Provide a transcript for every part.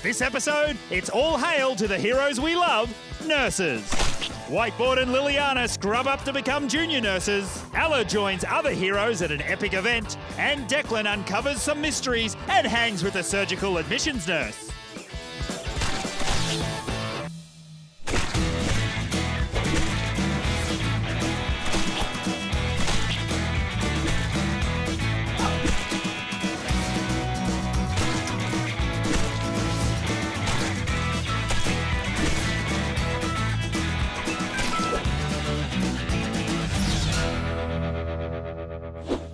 This episode, it's all hail to the heroes we love, nurses. Whiteboard and Lilli-arna scrub up to become junior nurses. Ella joins other heroes at an epic event. And Declan uncovers some mysteries and hangs with a surgical admissions nurse.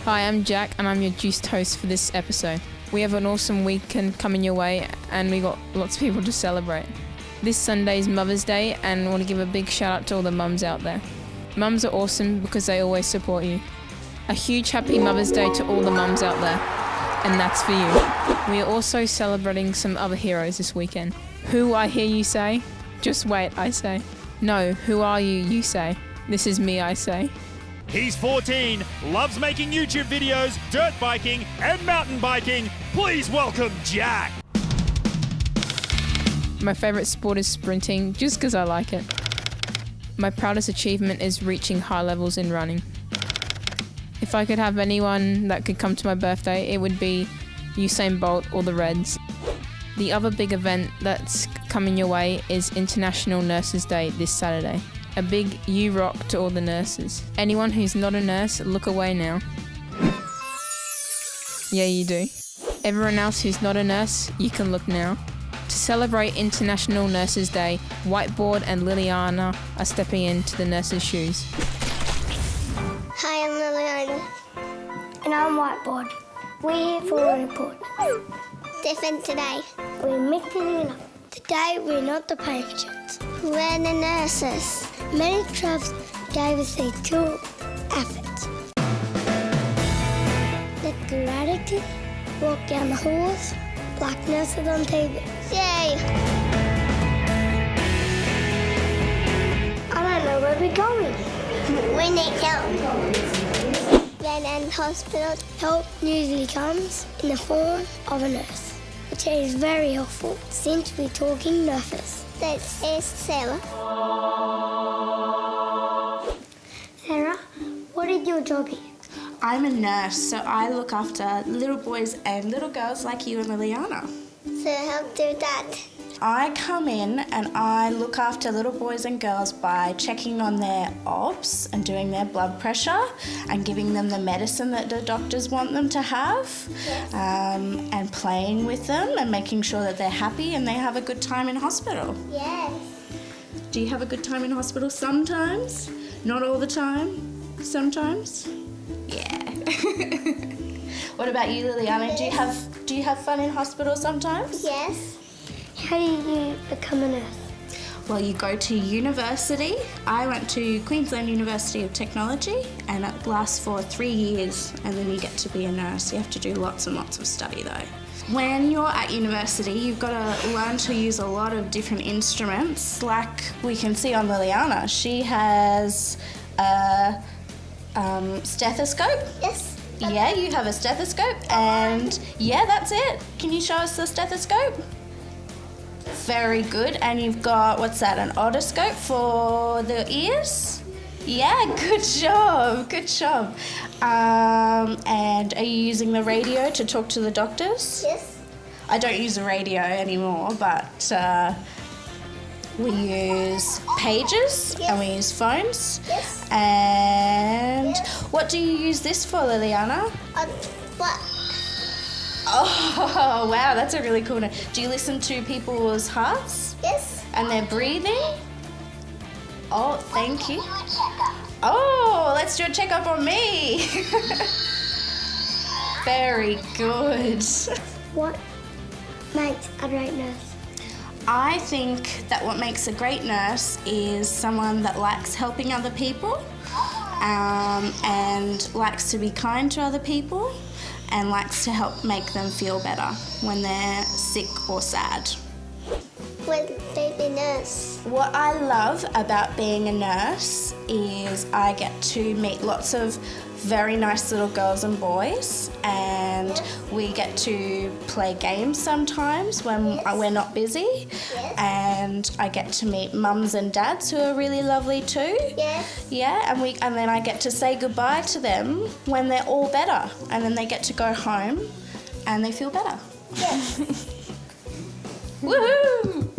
Hi, I'm Jack and I'm your juiced host for this episode. We have an awesome weekend coming your way and we got lots of people to celebrate. This Sunday is Mother's Day and I want to give a big shout out to all the mums out there. Mums are awesome because they always support you. A huge happy Mother's Day to all the mums out there, and that's for you. We are also celebrating some other heroes this weekend. Who, I hear you say? Just wait, I say. No, who are you, you say. This is me, I say. He's 14, loves making YouTube videos, dirt biking, and mountain biking. Please welcome Jack. My favourite sport is sprinting, just because I like it. My proudest achievement is reaching high levels in running. If I could have anyone that could come to my birthday, it would be Usain Bolt or the Reds. The other big event that's coming your way is International Nurses Day this Saturday. A big you rock to all the nurses. Anyone who's not a nurse, look away now. Yeah, you do. Everyone else who's not a nurse, you can look now. To celebrate International Nurses Day, Whiteboard and Lilli-arna are stepping into the nurses' shoes. Hi, I'm Lilli-arna. And I'm Whiteboard. We're here for a report. Different today. We're mixing it up. Today, we're not the patients. We're the nurses. Many jobs gave us a true effort. Let the radically walk down the halls like nurses on TV. Yay! I don't know where we're going. We need help. When in hospital, help usually comes in the form of a nurse, which is very helpful since we're talking nurses. This is Sarah. Sarah, what is your job here? I'm a nurse, so I look after little boys and little girls like you and Lilli-arna. So help do that. I come in and I look after little boys and girls by checking on their obs and doing their blood pressure and giving them the medicine that the doctors want them to have, and playing with them and making sure that they're happy and they have a good time in hospital. Yes. Do you have a good time in hospital sometimes? Not all the time? Sometimes? Yeah. What about you, Lilli-arna? Yes. Do you have fun in hospital sometimes? Yes. How do you become a nurse? Well, you go to university. I went to Queensland University of Technology and it lasts for 3 years and then you get to be a nurse. You have to do lots and lots of study though. When you're at university, you've got to learn to use a lot of different instruments like we can see on Lilli-arna. She has a stethoscope. Yes. Yeah, you have a stethoscope and yeah, that's it. Can you show us the stethoscope? Very good. And you've got, what's that, an otoscope for the ears? Yeah, good job, good job. And are you using the radio to talk to the doctors? Yes. I don't use the radio anymore, but we use pages. Yes. And we use phones. Yes. And Yes. What do you use this for, Lilli-arna? What? Oh, wow, that's a really cool one. Do you listen to people's hearts? Yes. And their breathing? Oh, thank you. Oh, let's do a checkup on me. Very good. What makes a great nurse? I think that what makes a great nurse is someone that likes helping other people, and likes to be kind to other people, and likes to help make them feel better when they're sick or sad. With baby nurse. What I love about being a nurse is I get to meet lots of very nice little girls and boys, and we get to play games sometimes when we're not busy, and I get to meet mums and dads who are really lovely too. Yeah, and then I get to say goodbye to them when they're all better, and then they get to go home and they feel better. Woohoo!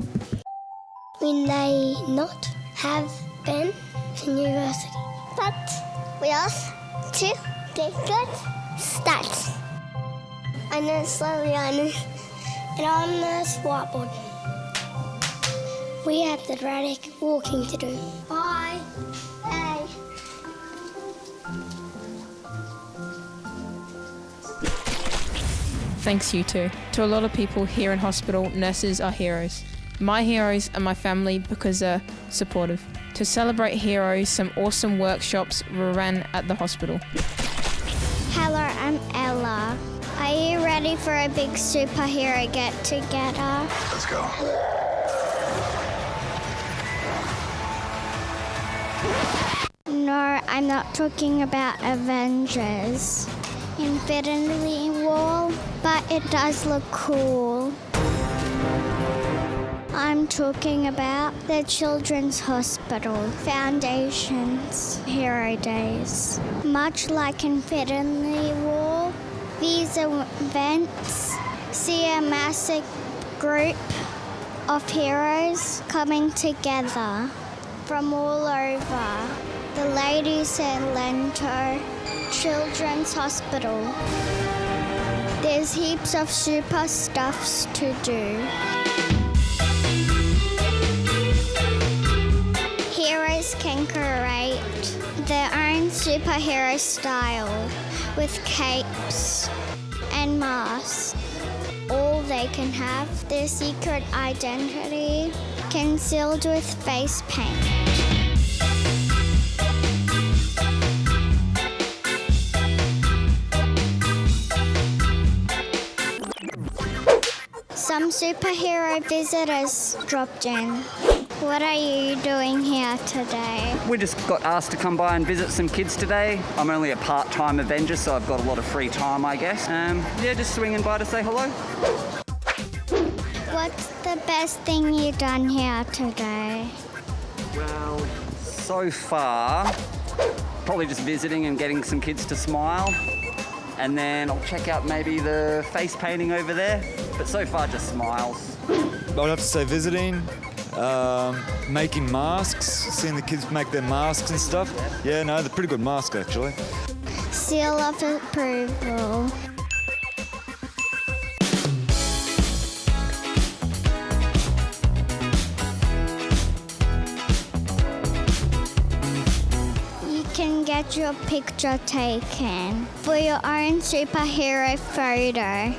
We may not have been to university, but we also to get good stats. I'm Nurse Lilli-arna, and I'm Nurse Whiteboard. We have the erratic walking to do. Bye. Hey. Thanks, you two. To a lot of people here in hospital, nurses are heroes. My heroes are my family because they're supportive. To celebrate heroes, some awesome workshops were ran at the hospital. Hello, I'm Ella. Are you ready for a big superhero get-together? Let's go. No, I'm not talking about Avengers. Infinity War, but it does look cool. I'm talking about the Children's Hospital Foundation's Hero Days. Much like Infinity War, these events see a massive group of heroes coming together from all over the Ladies and Lento Children's Hospital. There's heaps of super stuffs to do. Heroes can create their own superhero style with capes and masks. Or they can have their secret identity concealed with face paint. Some superhero visitors dropped in. What are you doing here today? We just got asked to come by and visit some kids today. I'm only a part-time Avenger, so I've got a lot of free time, I guess. Just swinging by to say hello. What's the best thing you've done here today? Well, so far, probably just visiting and getting some kids to smile. And then I'll check out maybe the face painting over there. But so far, just smiles. I'd have to say visiting, making masks, seeing the kids make their masks and stuff. Yeah, no, they're pretty good masks, actually. Seal of approval. You can get your picture taken for your own superhero photo.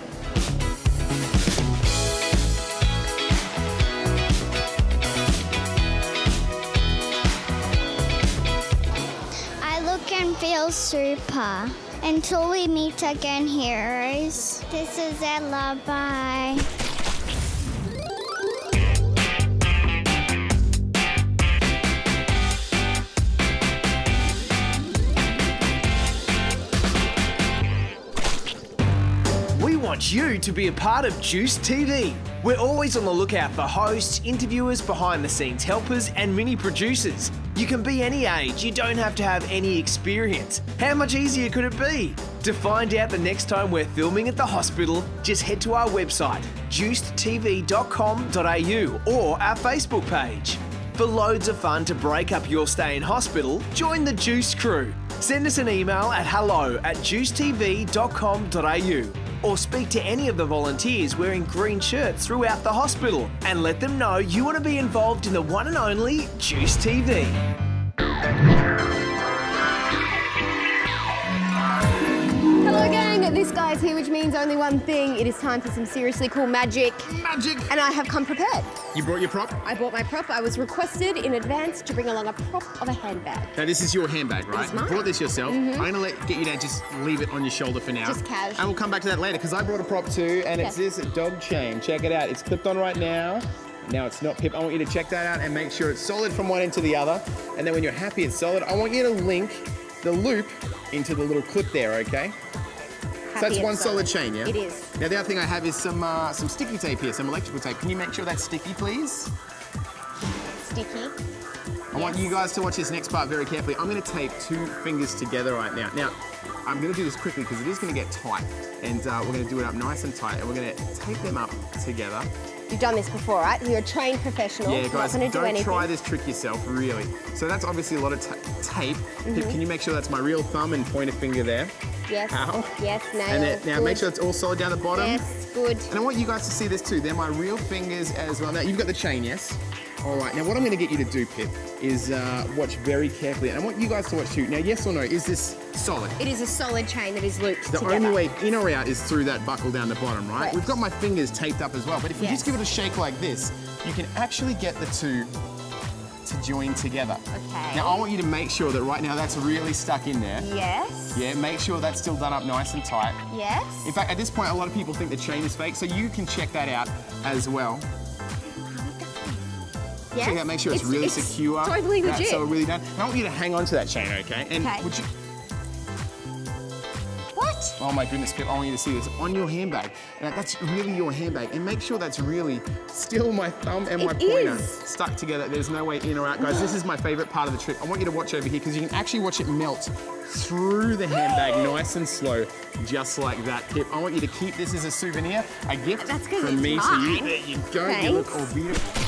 And feel super. Until we meet again, heroes. This is Ella. Bye. We want you to be a part of Juice TV. We're always on the lookout for hosts, interviewers, behind-the-scenes helpers, and mini-producers. You can be any age, you don't have to have any experience. How much easier could it be? To find out the next time we're filming at the hospital, just head to our website, juicedtv.com.au, or our Facebook page. For loads of fun to break up your stay in hospital, join the Juice crew. Send us an email at hello@juicetv.com.au. Or speak to any of the volunteers wearing green shirts throughout the hospital and let them know you want to be involved in the one and only Juice TV. Hello gang, this guy's here, which means only one thing. It is time for some seriously cool magic. Magic! And I have come prepared. You brought your prop? I brought my prop. I was requested in advance to bring along a prop of a handbag. Now this is your handbag, right? It's mine. You brought this yourself. I'm gonna get you to just leave it on your shoulder for now. Just casual. And we'll come back to that later, because I brought a prop too, and it's this dog chain. Check it out. It's clipped on right now. Now it's not pipped. I want you to check that out and make sure it's solid from one end to the other. And then when you're happy it's solid, I want you to link the loop into the little clip there, okay? So that's one solid chain, yeah? It is. Now the other thing I have is some sticky tape here, some electrical tape. Can you make sure that's sticky, please? Sticky. I want you guys to watch this next part very carefully. I'm going to tape 2 fingers together right now. Now, I'm going to do this quickly because it is going to get tight. And we're going to do it up nice and tight. And we're going to tape them up together. You've done this before, right? You're a trained professional. Yeah, guys, not don't try this trick yourself, really. So that's obviously a lot of tape. Can you make sure that's my real thumb and pointer finger there? Yes. Ow. Yes, nail. And then, now make sure it's all solid down the bottom. Yes, good. And I want you guys to see this too. They're my real fingers as well. Now, you've got the chain, yes? All right, now what I'm going to get you to do, Pip, is watch very carefully. And I want you guys to watch too. Now, yes or no, is this solid? It is a solid chain that is looped The together. only way in or out is through that buckle down the bottom, right? Correct. We've got my fingers taped up as well, but if we Yes. just give it a shake like this, you can actually get the two to join together. Okay. Now, I want you to make sure that right now that's really stuck in there. Yes. Yeah, make sure that's still done up nice and tight. Yes. In fact, at this point, a lot of people think the chain is fake, so you can check that out as well. Yes. Check out, make sure it's really secure. Totally legit. That's all really done. And I want you to hang on to that chain, okay? And Okay. would you... What? Oh my goodness, Pip, I want you to see this on your handbag. Now, that's really your handbag. And make sure that's really still my thumb and my It pointer is. stuck together. There's no way in or out. Guys, this is my favorite part of the trick. I want you to watch over here because you can actually watch it melt through the handbag nice and slow, just like that, Pip. I want you to keep this as a souvenir, a gift That's 'cause from it's me to you. mine. There you go. You look all beautiful.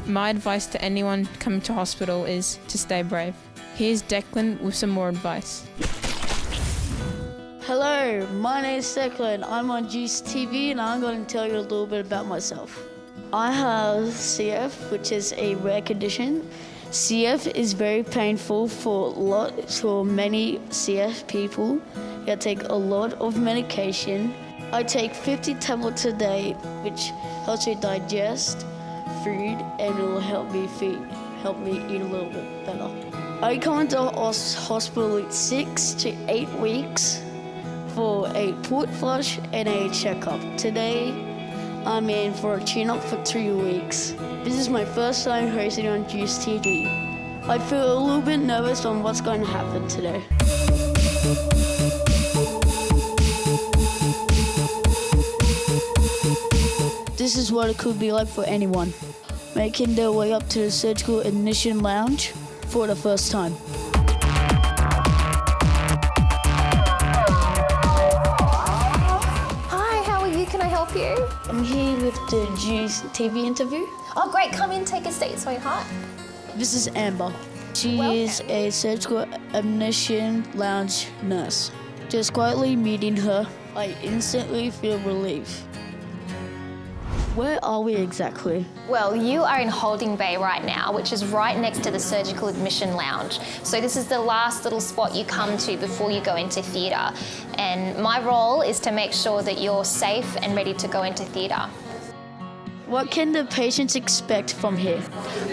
My advice to anyone coming to hospital is to stay brave. Here's Declan with some more advice. Hello, my name is Declan. I'm on Juice TV and I'm going to tell you a little bit about myself. I have CF, which is a rare condition. CF is very painful for many CF people. You have to take a lot of medication. I take 50 tablets a day, which helps me digest food and it will help me eat a little bit better. I come into hospital 6 to 8 weeks for a port flush and a checkup. Today, I'm in for a tune-up for 3 weeks. This is my first time hosting on Juice TV. I feel a little bit nervous on what's going to happen today. This is what it could be like for anyone, making their way up to the surgical admission lounge for the first time. Hi, how are you? Can I help you? I'm here with the Juice TV interview. Oh, great. Come in, take a seat, sweetheart. This is Amber. She Welcome. is a surgical admission lounge nurse. Just quietly meeting her, I instantly feel relief. Where are we exactly? Well, you are in holding bay right now, which is right next to the surgical admission lounge. So this is the last little spot you come to before you go into theatre. And my role is to make sure that you're safe and ready to go into theatre. What can the patients expect from here?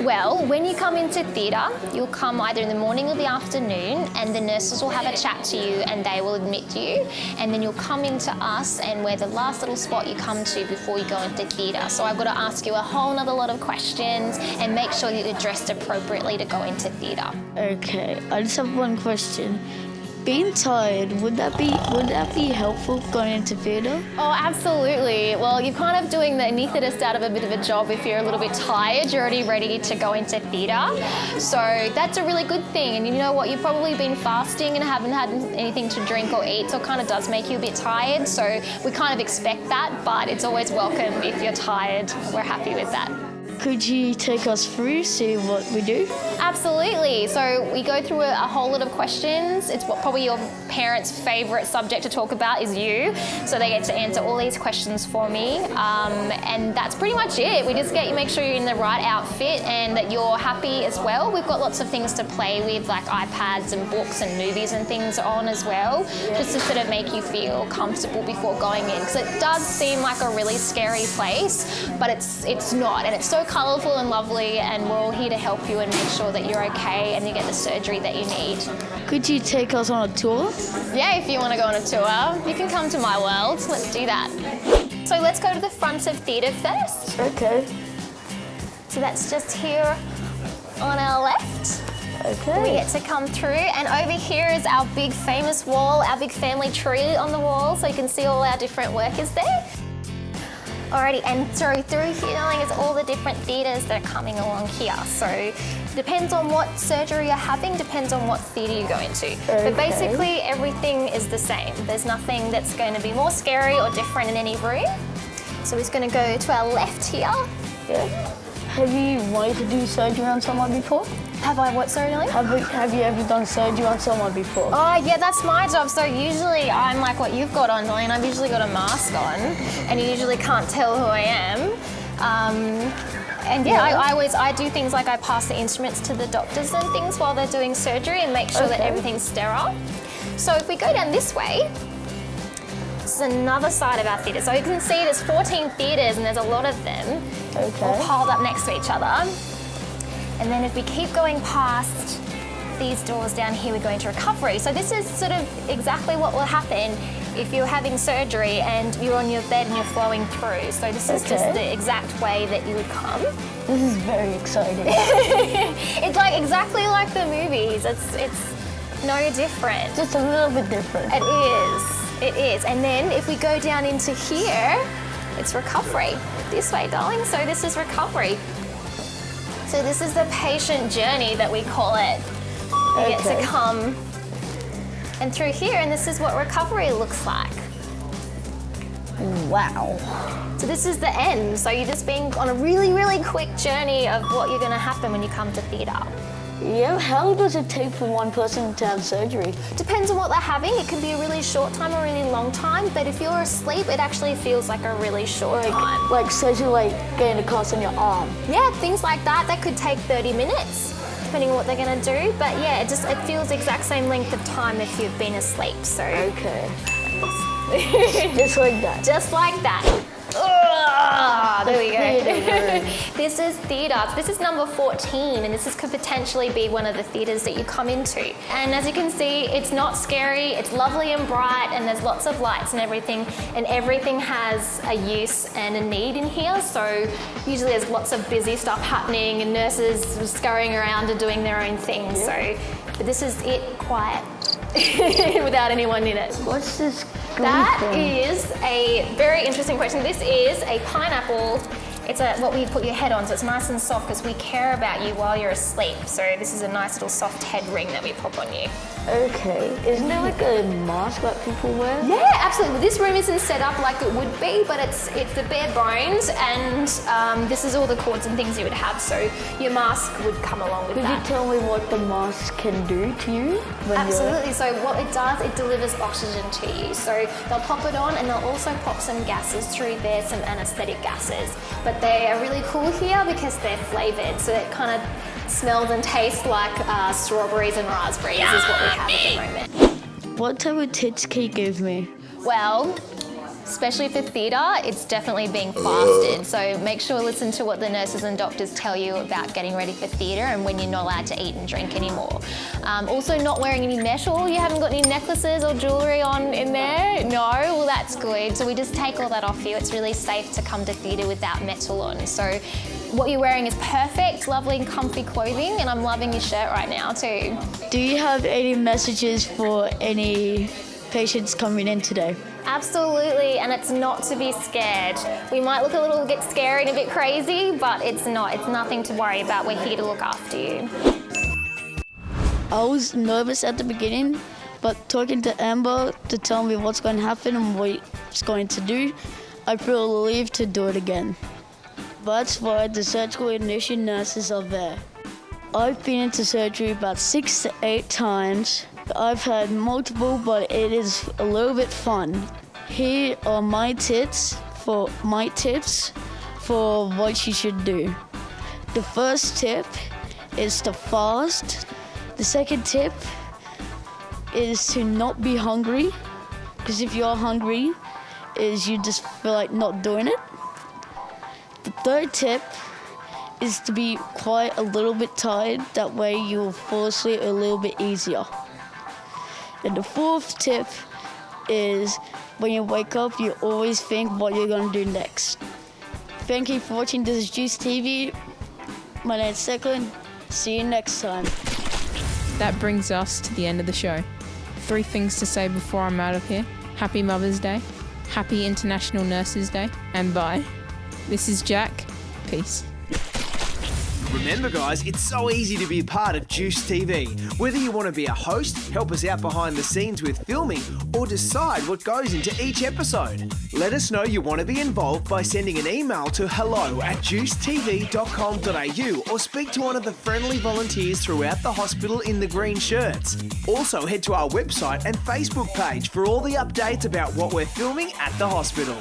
Well, when you come into theatre, you'll come either in the morning or the afternoon, and the nurses will have a chat to you and they will admit you. And then you'll come into us, and we're the last little spot you come to before you go into theatre. So I've got to ask you a whole nother lot of questions and make sure that you're dressed appropriately to go into theatre. Okay, I just have one question. Being tired, would that be helpful going into theatre? Oh, absolutely. Well, you're kind of doing the anaesthetist out of a bit of a job. If you're a little bit tired, you're already ready to go into theatre. So that's a really good thing. And you know what? You've probably been fasting and haven't had anything to drink or eat, so it kind of does make you a bit tired. So we kind of expect that, but it's always welcome if you're tired. We're happy with that. Could you take us through, see what we do? Absolutely. So we go through a whole lot of questions. It's what probably your parents' favourite subject to talk about is you. So they get to answer all these questions for me. And that's pretty much it. We just make sure you're in the right outfit and that you're happy as well. We've got lots of things to play with, like iPads and books and movies and things on as well, just to sort of make you feel comfortable before going in. Because it does seem like a really scary place, but it's not. And it's so colourful and lovely, and we're all here to help you and make sure that you're okay and you get the surgery that you need. Could you take us on a tour? Yeah, if you want to go on a tour, you can come to my world. Let's do that. So let's go to the front of theatre first. Okay. So that's just here on our left. We get to come through, and over here is our big famous wall, our big family tree on the wall, so you can see all our different workers there. Alrighty, and through here is all the different theatres that are coming along here. So depends on what surgery you're having, depends on what theatre you go into. But basically everything is the same. There's nothing that's going to be more scary or different in any room. So we're just going to go to our left here. Yeah. Have you wanted to do surgery on someone before? Have I what, sorry, Nelly? Have you ever done surgery on someone before? Oh, yeah, that's my job. So usually I'm like what you've got on, Nelly, and I've usually got a mask on, and you usually can't tell who I am. And yeah, I do things like I pass the instruments to the doctors and things while they're doing surgery and make sure that everything's sterile. So if we go down this way, this is another side of our theatre. So you can see there's 14 theatres and there's a lot of them all piled up next to each other. And then if we keep going past these doors down here, we go into recovery. So this is sort of exactly what will happen if you're having surgery and you're on your bed and you're flowing through. So this is just the exact way that you would come. This is very exciting. It's like exactly like the movies. It's no different. Just a little bit different. It is. It is. And then if we go down into here, it's recovery. This way, darling. So this is recovery. So this is the patient journey that we call it. You get to come and through here, and this is what recovery looks like. Wow. So this is the end. So you're just being on a really, really quick journey of what you're going to happen when you come to theatre. Yeah, how long does it take for one person to have surgery? Depends on what they're having. It can be a really short time or a really long time, but if you're asleep, it actually feels like a really short time. Like surgery, like getting a cast on your arm? Yeah, things like that. That could take 30 minutes, depending on what they're going to do. But yeah, it feels the exact same length of time if you've been asleep. So okay. Just like that. Just like that. There we go. This is theatre. This is number 14, and this could potentially be one of the theatres that you come into. And as you can see, it's not scary, it's lovely and bright, and there's lots of lights and everything has a use and a need in here. So usually there's lots of busy stuff happening and nurses scurrying around and doing their own thing. So, but this is it quiet without anyone in it. What's this? That is a very interesting question. This is a pineapple. It's what we put your head on, so it's nice and soft because we care about you while you're asleep. So this is a nice little soft head ring that we pop on you. Okay. Isn't there like a mask that people wear? Yeah, absolutely. This room isn't set up like it would be, but it's the bare bones, and this is all the cords and things you would have. So your mask would come along with that. Could you tell me what the mask can do to you? Absolutely. So what it does, it delivers oxygen to you. So they'll pop it on, and they'll also pop some gases through there, some anaesthetic gases. But they are really cool here because they're flavoured. So it kind of smells and tastes like strawberries and raspberries is what we have at the moment. What type of tips can you give me? Well, especially for theatre, it's definitely being fasted. So make sure to listen to what the nurses and doctors tell you about getting ready for theatre and when you're not allowed to eat and drink anymore. Also not wearing any metal. You haven't got any necklaces or jewellery on in there? No? Well, that's good. So we just take all that off you. It's really safe to come to theatre without metal on. So what you're wearing is perfect, lovely and comfy clothing, and I'm loving your shirt right now too. Do you have any messages for any patients coming in today? Absolutely, and it's not to be scared. We might look a little bit scary and a bit crazy, but it's not. It's nothing to worry about. We're here to look after you. I was nervous at the beginning, but talking to Amber to tell me what's going to happen and what it's going to do, I feel relieved to do it again. That's why the surgical admission nurses are there. I've been into surgery about 6 to 8 times. I've had multiple, but it is a little bit fun. Here are my tips for what you should do. The first tip is to fast. The second tip is to not be hungry, because if you're hungry, you just feel like not doing it. The third tip is to be quite a little bit tired. That way you'll fall asleep a little bit easier. And the fourth tip is when you wake up, you always think what you're going to do next. Thank you for watching. This is Juice TV. My name's Declan. See you next time. That brings us to the end of the show. 3 things to say before I'm out of here. Happy Mother's Day, Happy International Nurses Day, and bye. This is Jack. Peace. Remember guys, it's so easy to be a part of Juice TV. Whether you want to be a host, help us out behind the scenes with filming, or decide what goes into each episode. Let us know you want to be involved by sending an email to hello@juicetv.com.au or speak to one of the friendly volunteers throughout the hospital in the green shirts. Also head to our website and Facebook page for all the updates about what we're filming at the hospital.